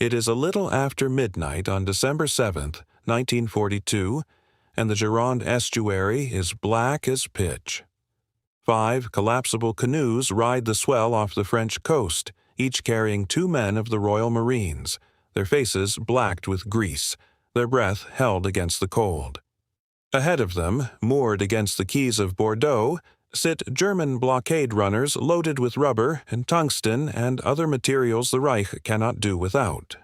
It is a little after midnight on December 7th, 1942, and the Gironde estuary is black as pitch. 5 collapsible canoes ride the swell off the French coast, each carrying 2 men of the Royal Marines, their faces blacked with grease, their breath held against the cold. Ahead of them, moored against the quays of Bordeaux, sit German blockade runners loaded with rubber and tungsten and other materials the Reich cannot do without.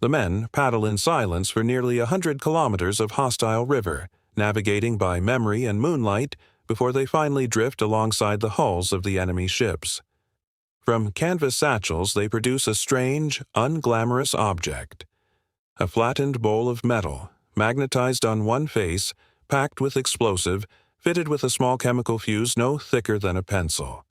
The men paddle in silence for nearly 100 kilometers of hostile river, navigating by memory and moonlight before they finally drift alongside the hulls of the enemy ships. From canvas satchels they produce a strange, unglamorous object. A flattened bowl of metal, magnetized on one face, packed with explosive, fitted with a small chemical fuse no thicker than a pencil.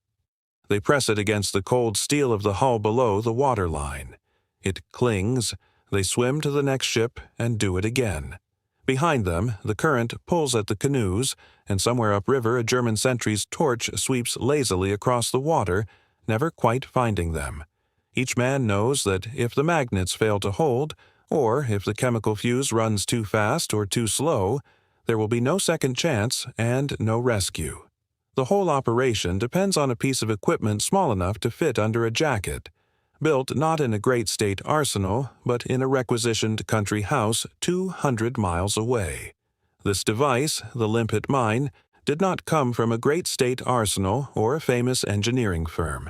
They press it against the cold steel of the hull below the waterline. It clings. They swim to the next ship and do it again. Behind them, the current pulls at the canoes, and somewhere upriver a German sentry's torch sweeps lazily across the water, never quite finding them. Each man knows that if the magnets fail to hold, or if the chemical fuse runs too fast or too slow, there will be no second chance and no rescue. The whole operation depends on a piece of equipment small enough to fit under a jacket, built not in a great state arsenal, but in a requisitioned country house 200 miles away. This device, the Limpet mine, did not come from a great state arsenal or a famous engineering firm.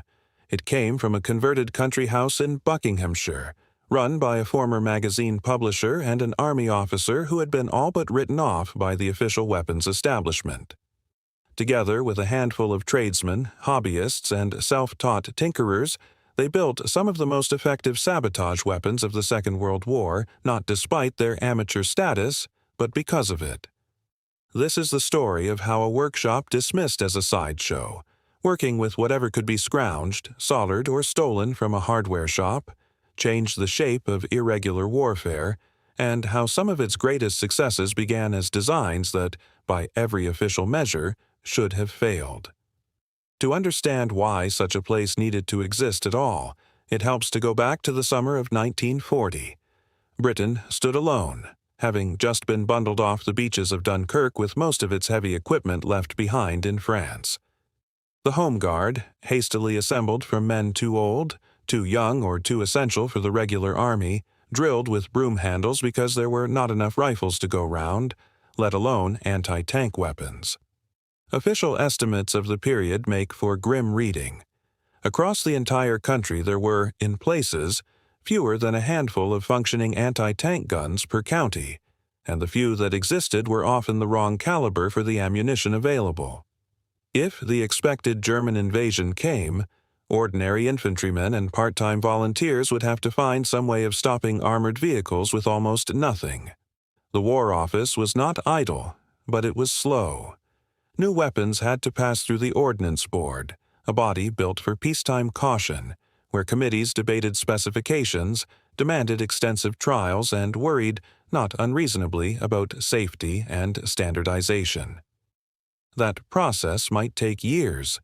It came from a converted country house in Buckinghamshire, run by a former magazine publisher and an army officer who had been all but written off by the official weapons establishment. Together with a handful of tradesmen, hobbyists, and self-taught tinkerers, they built some of the most effective sabotage weapons of the Second World War, not despite their amateur status, but because of it. This is the story of how a workshop dismissed as a sideshow, working with whatever could be scrounged, soldered, or stolen from a hardware shop, changed the shape of irregular warfare, and how some of its greatest successes began as designs that, by every official measure, should have failed. To understand why such a place needed to exist at all, it helps to go back to the summer of 1940. Britain stood alone, having just been bundled off the beaches of Dunkirk with most of its heavy equipment left behind in France. The Home Guard, hastily assembled from men too old, too young, or too essential for the regular army, drilled with broom handles because there were not enough rifles to go round, let alone anti-tank weapons. Official estimates of the period make for grim reading. Across the entire country there were, in places, fewer than a handful of functioning anti-tank guns per county, and the few that existed were often the wrong caliber for the ammunition available. If the expected German invasion came, ordinary infantrymen and part-time volunteers would have to find some way of stopping armored vehicles with almost nothing. The War Office was not idle, but it was slow. New weapons had to pass through the Ordnance Board, a body built for peacetime caution, where committees debated specifications, demanded extensive trials, and worried, not unreasonably, about safety and standardization. That process might take years.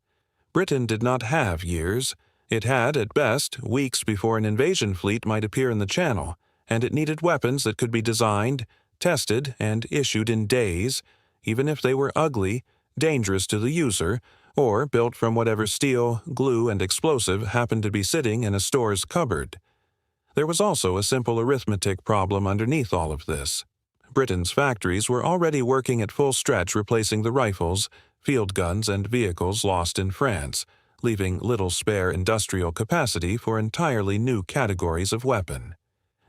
Britain did not have years. It had, at best, weeks before an invasion fleet might appear in the Channel, and it needed weapons that could be designed, tested, and issued in days, even if they were ugly, dangerous to the user, or built from whatever steel, glue, and explosive happened to be sitting in a store's cupboard. There was also a simple arithmetic problem underneath all of this. Britain's factories were already working at full stretch replacing the rifles, field guns, and vehicles lost in France, leaving little spare industrial capacity for entirely new categories of weapon.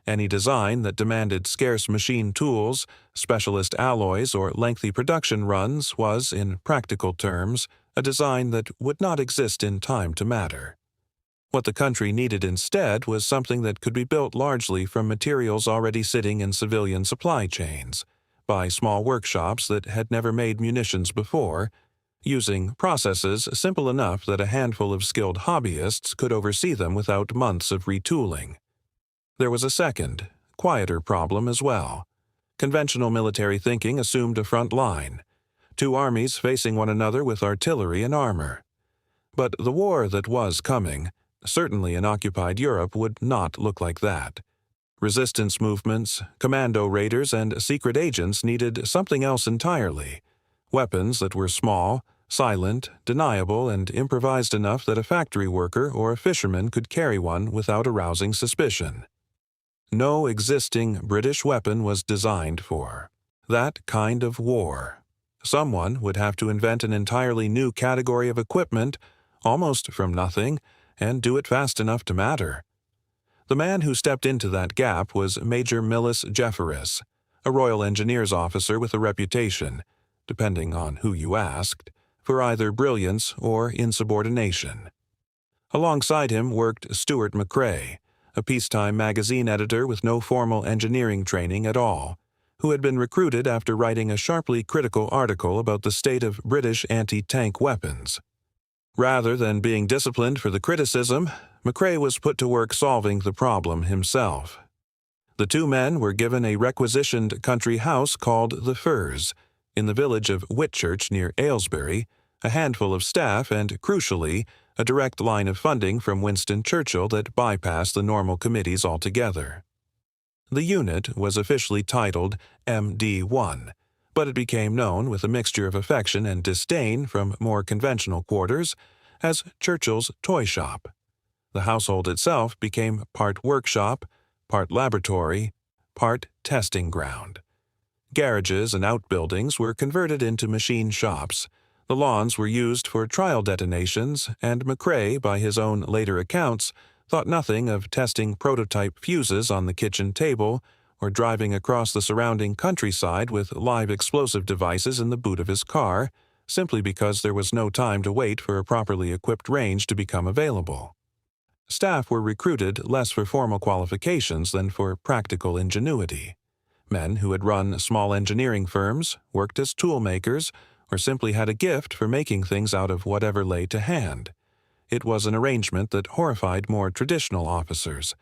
Any design that demanded scarce machine tools, specialist alloys, or lengthy production runs was, in practical terms, a design that would not exist in time to matter. What the country needed instead was something that could be built largely from materials already sitting in civilian supply chains, by small workshops that had never made munitions before, using processes simple enough that a handful of skilled hobbyists could oversee them without months of retooling. There was a second, quieter problem as well. Conventional military thinking assumed a front line, 2 armies facing one another with artillery and armor. But the war that was coming, certainly in occupied Europe, would not look like that. Resistance movements, commando raiders, and secret agents needed something else entirely. Weapons that were small, silent, deniable, and improvised enough that a factory worker or a fisherman could carry one without arousing suspicion. No existing British weapon was designed for that kind of war. Someone would have to invent an entirely new category of equipment, almost from nothing, and do it fast enough to matter. The man who stepped into that gap was Major Millis Jefferis, a Royal Engineers officer with a reputation, depending on who you asked, for either brilliance or insubordination. Alongside him worked Stuart McCrae, a peacetime magazine editor with no formal engineering training at all, who had been recruited after writing a sharply critical article about the state of British anti-tank weapons. Rather than being disciplined for the criticism, McCrae was put to work solving the problem himself. The two men were given a requisitioned country house called the Firs, in the village of Whitchurch near Aylesbury, a handful of staff and, crucially, a direct line of funding from Winston Churchill that bypassed the normal committees altogether. The unit was officially titled MD1, but it became known with a mixture of affection and disdain from more conventional quarters as Churchill's Toy Shop. The household itself became part workshop, part laboratory, part testing ground. Garages and outbuildings were converted into machine shops. The lawns were used for trial detonations, and McCrae, by his own later accounts, thought nothing of testing prototype fuses on the kitchen table or driving across the surrounding countryside with live explosive devices in the boot of his car, simply because there was no time to wait for a properly equipped range to become available. Staff were recruited less for formal qualifications than for practical ingenuity. Men who had run small engineering firms, worked as tool makers, or simply had a gift for making things out of whatever lay to hand. It was an arrangement that horrified more traditional officers,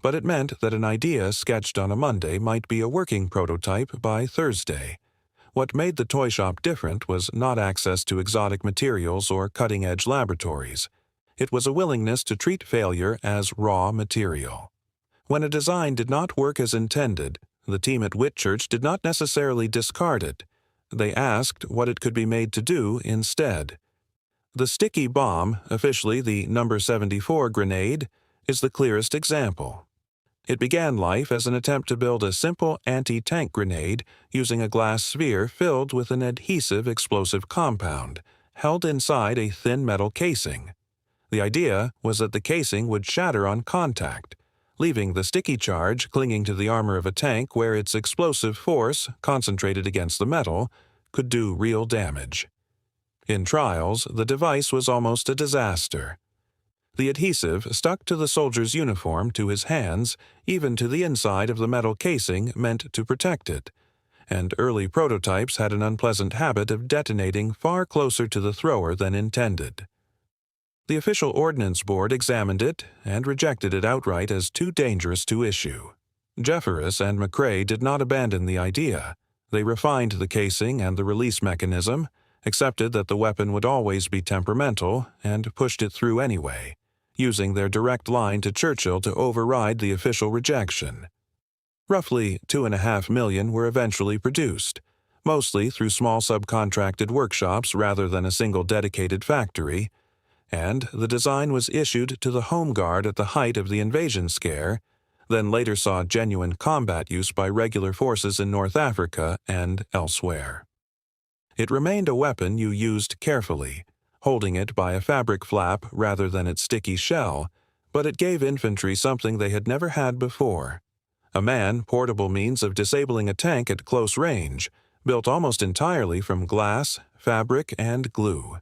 but it meant that an idea sketched on a Monday might be a working prototype by Thursday. What made the toy shop different was not access to exotic materials or cutting-edge laboratories. It was a willingness to treat failure as raw material. When a design did not work as intended, the team at Whitchurch did not necessarily discard it. They asked what it could be made to do instead. The sticky bomb, officially the No. 74 grenade, is the clearest example. It began life as an attempt to build a simple anti-tank grenade using a glass sphere filled with an adhesive explosive compound, held inside a thin metal casing. The idea was that the casing would shatter on contact, leaving the sticky charge clinging to the armor of a tank where its explosive force, concentrated against the metal, could do real damage. In trials, the device was almost a disaster. The adhesive stuck to the soldier's uniform, to his hands, even to the inside of the metal casing meant to protect it, and early prototypes had an unpleasant habit of detonating far closer to the thrower than intended. The official Ordnance Board examined it and rejected it outright as too dangerous to issue. Jefferis and McCrae did not abandon the idea. They refined the casing and the release mechanism, accepted that the weapon would always be temperamental, and pushed it through anyway, using their direct line to Churchill to override the official rejection. Roughly 2.5 million were eventually produced, mostly through small subcontracted workshops rather than a single dedicated factory, and the design was issued to the Home Guard at the height of the invasion scare, then later saw genuine combat use by regular forces in North Africa and elsewhere. It remained a weapon you used carefully, holding it by a fabric flap rather than its sticky shell, but it gave infantry something they had never had before: a man-portable means of disabling a tank at close range, built almost entirely from glass, fabric, and glue.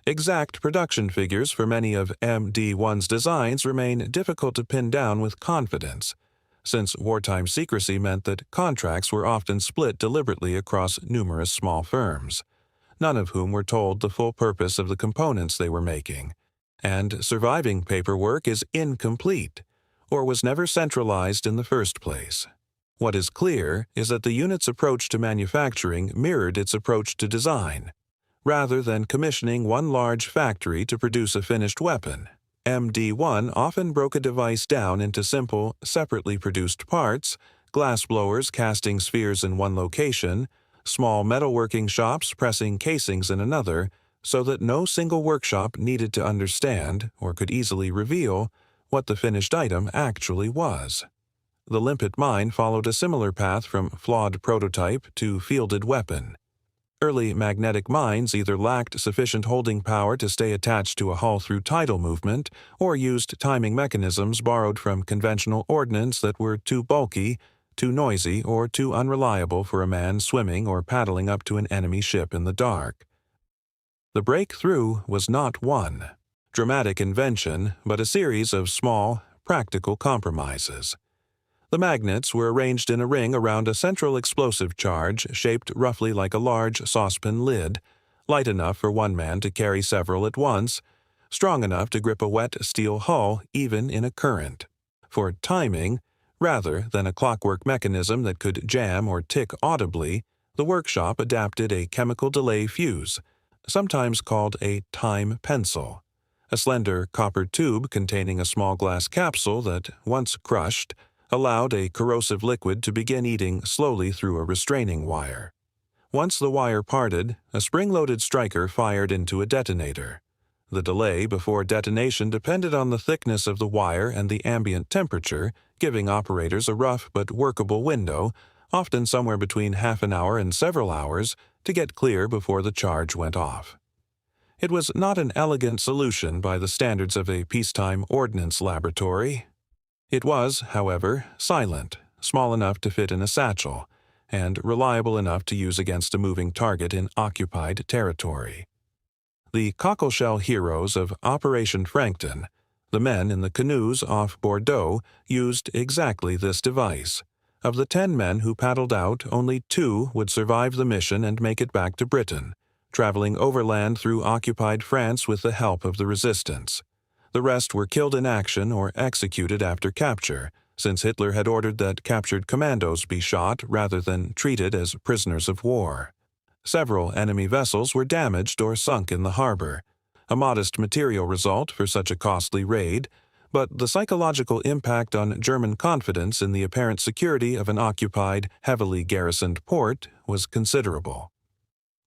Exact production figures for many of MD1's designs remain difficult to pin down with confidence, since wartime secrecy meant that contracts were often split deliberately across numerous small firms, none of whom were told the full purpose of the components they were making, and surviving paperwork is incomplete, or was never centralized in the first place. What is clear is that the unit's approach to manufacturing mirrored its approach to design. Rather than commissioning one large factory to produce a finished weapon, MD1 often broke a device down into simple, separately produced parts, glassblowers casting spheres in one location, small metalworking shops pressing casings in another, so that no single workshop needed to understand, or could easily reveal, what the finished item actually was. The limpet mine followed a similar path from flawed prototype to fielded weapon. Early magnetic mines either lacked sufficient holding power to stay attached to a hull through tidal movement, or used timing mechanisms borrowed from conventional ordnance that were too bulky, too noisy, or too unreliable for a man swimming or paddling up to an enemy ship in the dark. The breakthrough was not one dramatic invention, but a series of small, practical compromises. The magnets were arranged in a ring around a central explosive charge shaped roughly like a large saucepan lid, light enough for one man to carry several at once, strong enough to grip a wet steel hull even in a current. For timing, rather than a clockwork mechanism that could jam or tick audibly, the workshop adapted a chemical delay fuse, sometimes called a time pencil, a slender copper tube containing a small glass capsule that, once crushed, allowed a corrosive liquid to begin eating slowly through a restraining wire. Once the wire parted, a spring-loaded striker fired into a detonator. The delay before detonation depended on the thickness of the wire and the ambient temperature, giving operators a rough but workable window, often somewhere between half an hour and several hours, to get clear before the charge went off. It was not an elegant solution by the standards of a peacetime ordnance laboratory. It was, however, silent, small enough to fit in a satchel, and reliable enough to use against a moving target in occupied territory. The cockleshell heroes of Operation Frankton, the men in the canoes off Bordeaux, used exactly this device. Of the 10 men who paddled out, only 2 would survive the mission and make it back to Britain, traveling overland through occupied France with the help of the resistance. The rest were killed in action or executed after capture, since Hitler had ordered that captured commandos be shot rather than treated as prisoners of war. Several enemy vessels were damaged or sunk in the harbor, a modest material result for such a costly raid, but the psychological impact on German confidence in the apparent security of an occupied, heavily garrisoned port was considerable.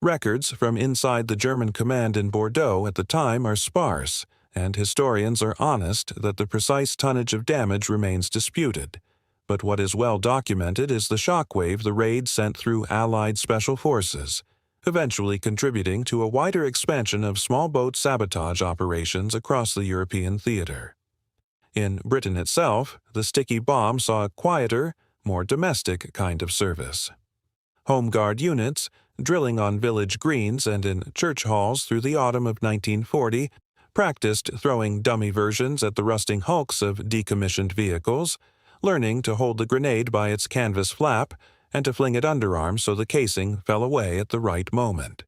Records from inside the German command in Bordeaux at the time are sparse, and historians are honest that the precise tonnage of damage remains disputed. But what is well documented is the shockwave the raid sent through Allied special forces, eventually contributing to a wider expansion of small boat sabotage operations across the European theater. In Britain itself, the sticky bomb saw a quieter, more domestic kind of service. Home Guard units, drilling on village greens and in church halls through the autumn of 1940, practiced throwing dummy versions at the rusting hulks of decommissioned vehicles, learning to hold the grenade by its canvas flap and to fling it underarm so the casing fell away at the right moment.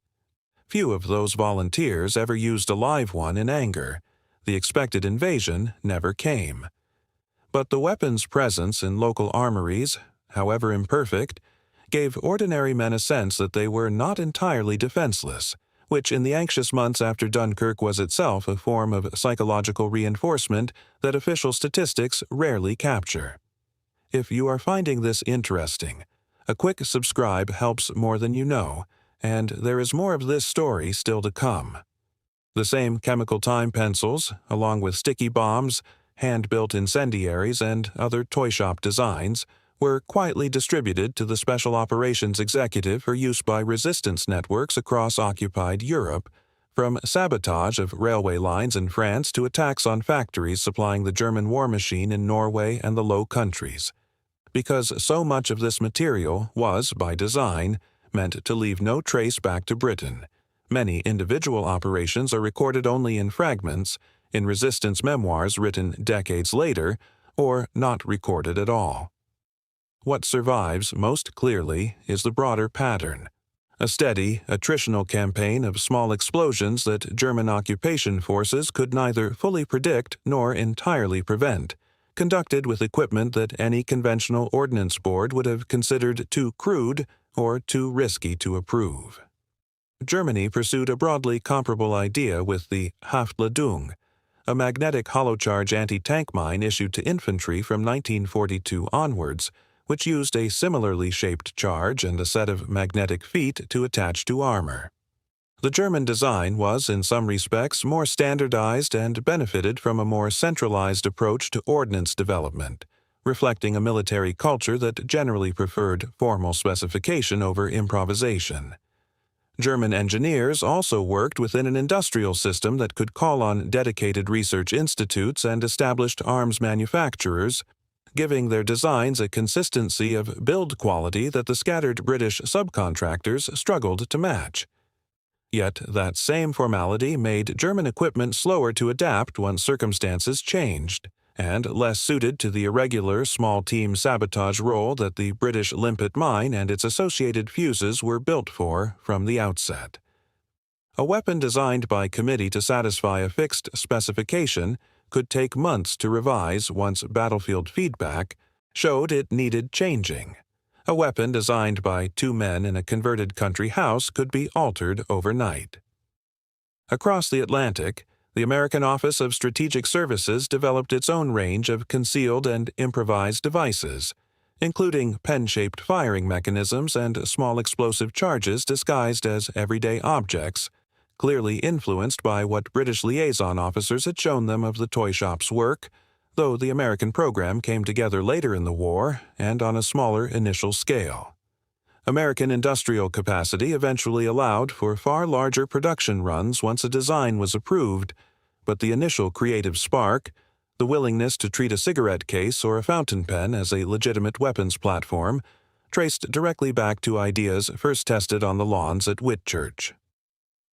Few of those volunteers ever used a live one in anger. The expected invasion never came. But the weapon's presence in local armories, however imperfect, gave ordinary men a sense that they were not entirely defenseless, which in the anxious months after Dunkirk was itself a form of psychological reinforcement that official statistics rarely capture. If you are finding this interesting, a quick subscribe helps more than you know, and there is more of this story still to come. The same chemical time pencils, along with sticky bombs, hand-built incendiaries, and other toy shop designs, were quietly distributed to the Special Operations Executive for use by resistance networks across occupied Europe, from sabotage of railway lines in France to attacks on factories supplying the German war machine in Norway and the Low Countries. Because so much of this material was, by design, meant to leave no trace back to Britain, many individual operations are recorded only in fragments, in resistance memoirs written decades later, or not recorded at all. What survives most clearly is the broader pattern, a steady, attritional campaign of small explosions that German occupation forces could neither fully predict nor entirely prevent, conducted with equipment that any conventional ordnance board would have considered too crude or too risky to approve. Germany pursued a broadly comparable idea with the Haftladung, a magnetic hollow-charge anti-tank mine issued to infantry from 1942 onwards, which used a similarly shaped charge and a set of magnetic feet to attach to armor. The German design was, in some respects, more standardized and benefited from a more centralized approach to ordnance development, reflecting a military culture that generally preferred formal specification over improvisation. German engineers also worked within an industrial system that could call on dedicated research institutes and established arms manufacturers, giving their designs a consistency of build quality that the scattered British subcontractors struggled to match. Yet that same formality made German equipment slower to adapt once circumstances changed, and less suited to the irregular small-team sabotage role that the British Limpet mine and its associated fuses were built for from the outset. A weapon designed by committee to satisfy a fixed specification could take months to revise once battlefield feedback showed it needed changing. A weapon designed by two men in a converted country house could be altered overnight. Across the Atlantic, the American Office of Strategic Services developed its own range of concealed and improvised devices, including pen-shaped firing mechanisms and small explosive charges disguised as everyday objects, clearly influenced by what British liaison officers had shown them of the toy shop's work, though the American program came together later in the war and on a smaller initial scale. American industrial capacity eventually allowed for far larger production runs once a design was approved, but the initial creative spark, the willingness to treat a cigarette case or a fountain pen as a legitimate weapons platform, traced directly back to ideas first tested on the lawns at Whitchurch.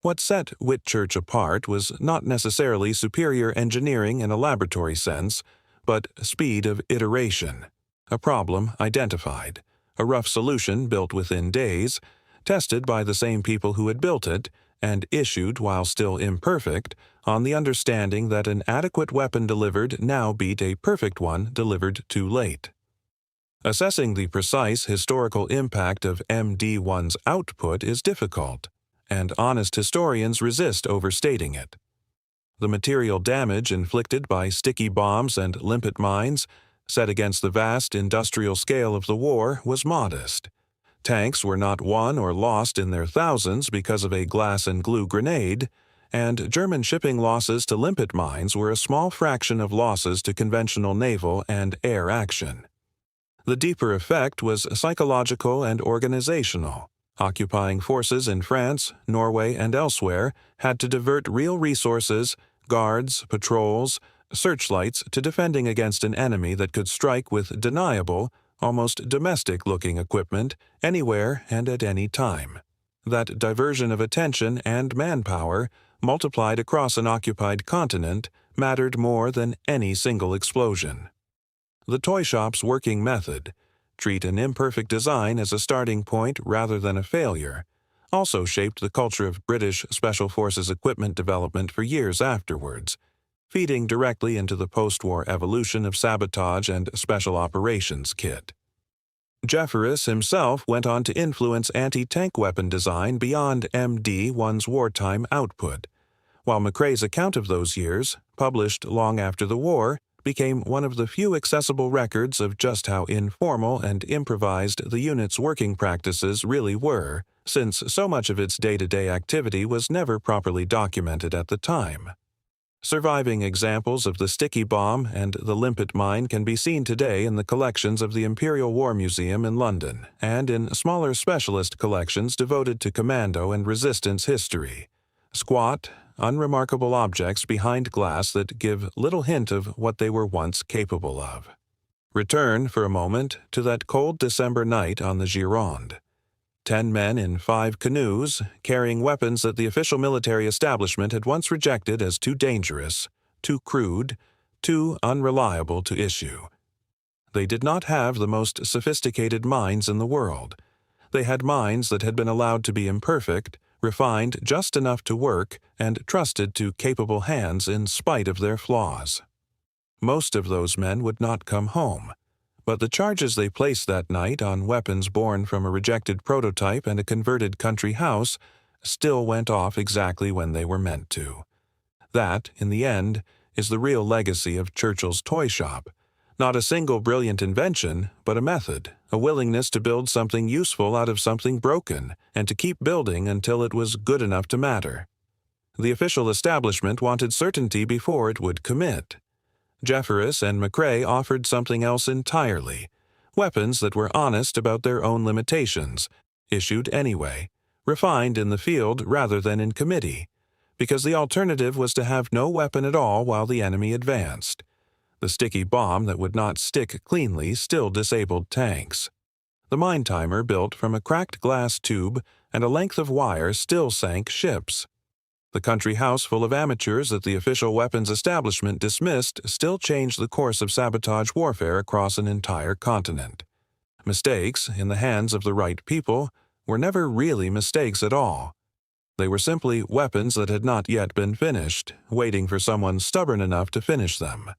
What set Whitchurch apart was not necessarily superior engineering in a laboratory sense, but speed of iteration, a problem identified, a rough solution built within days, tested by the same people who had built it, and issued while still imperfect, on the understanding that an adequate weapon delivered now beat a perfect one delivered too late. Assessing the precise historical impact of MD1's output is difficult, and honest historians resist overstating it. The material damage inflicted by sticky bombs and limpet mines, set against the vast industrial scale of the war, was modest. Tanks were not won or lost in their thousands because of a glass and glue grenade, and German shipping losses to limpet mines were a small fraction of losses to conventional naval and air action. The deeper effect was psychological and organizational. Occupying forces in France, Norway, and elsewhere had to divert real resources, guards, patrols, searchlights to defending against an enemy that could strike with deniable, almost domestic-looking equipment anywhere and at any time. That diversion of attention and manpower, multiplied across an occupied continent, mattered more than any single explosion. The toy shop's working method, treat an imperfect design as a starting point rather than a failure, also shaped the culture of British Special Forces equipment development for years afterwards, feeding directly into the post-war evolution of sabotage and special operations kit. Jefferis himself went on to influence anti-tank weapon design beyond MD1's wartime output, while McCrae's account of those years, published long after the war, became one of the few accessible records of just how informal and improvised the unit's working practices really were, since so much of its day-to-day activity was never properly documented at the time. Surviving examples of the sticky bomb and the limpet mine can be seen today in the collections of the Imperial War Museum in London and in smaller specialist collections devoted to commando and resistance history. Squat, unremarkable objects behind glass that give little hint of what they were once capable of. Return, for a moment, to that cold December night on the Gironde. 10 men in 5 canoes, carrying weapons that the official military establishment had once rejected as too dangerous, too crude, too unreliable to issue. They did not have the most sophisticated minds in the world. They had minds that had been allowed to be imperfect, refined just enough to work, and trusted to capable hands in spite of their flaws. Most of those men would not come home, but the charges they placed that night on weapons born from a rejected prototype and a converted country house still went off exactly when they were meant to. That, in the end, is the real legacy of Churchill's toy shop. Not a single brilliant invention, but a method, a willingness to build something useful out of something broken, and to keep building until it was good enough to matter. The official establishment wanted certainty before it would commit. Jeffers and McCrae offered something else entirely, weapons that were honest about their own limitations, issued anyway, refined in the field rather than in committee, because the alternative was to have no weapon at all while the enemy advanced. The sticky bomb that would not stick cleanly still disabled tanks. The mine timer built from a cracked glass tube and a length of wire still sank ships. The country house full of amateurs that the official weapons establishment dismissed still changed the course of sabotage warfare across an entire continent. Mistakes, in the hands of the right people, were never really mistakes at all. They were simply weapons that had not yet been finished, waiting for someone stubborn enough to finish them.